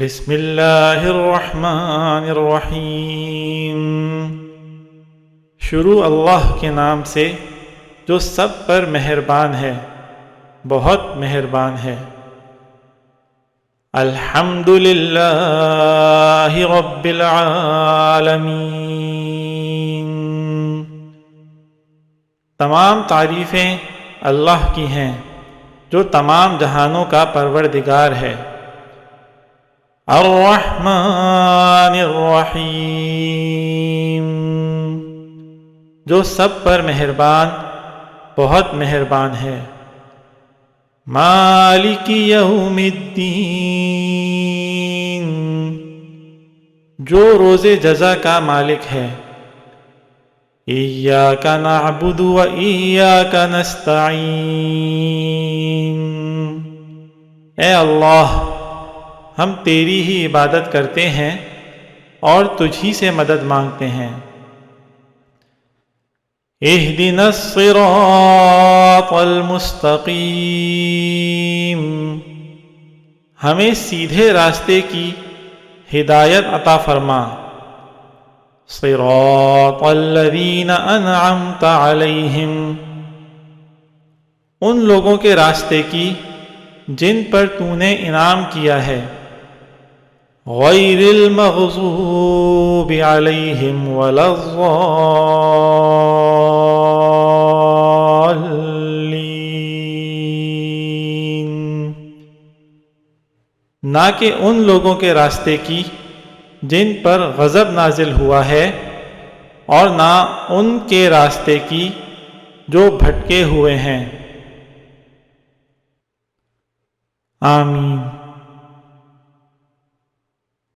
بسم اللہ الرحمن الرحیم۔ شروع اللہ کے نام سے جو سب پر مہربان ہے، بہت مہربان ہے۔ الحمد للہ رب العالمین۔ تمام تعریفیں اللہ کی ہیں جو تمام جہانوں کا پروردگار ہے۔ الرحمن الرحیم، جو سب پر مہربان، بہت مہربان ہے۔ مالک یوم الدین، جو روز جزا کا مالک ہے۔ ایاک نعبد و ایاک نستعین، اے اللہ ہم تیری ہی عبادت کرتے ہیں اور تجھ ہی سے مدد مانگتے ہیں۔ اہدنا الصراط المستقیم، ہمیں سیدھے راستے کی ہدایت عطا فرما۔ صراط الذین انعمت علیہم، ان لوگوں کے راستے کی جن پر تو نے انعام کیا ہے۔ غیر المغضوب علیہم ولا الضالین، نہ کہ ان لوگوں کے راستے کی جن پر غضب نازل ہوا ہے، اور نہ ان کے راستے کی جو بھٹکے ہوئے ہیں۔ آمین۔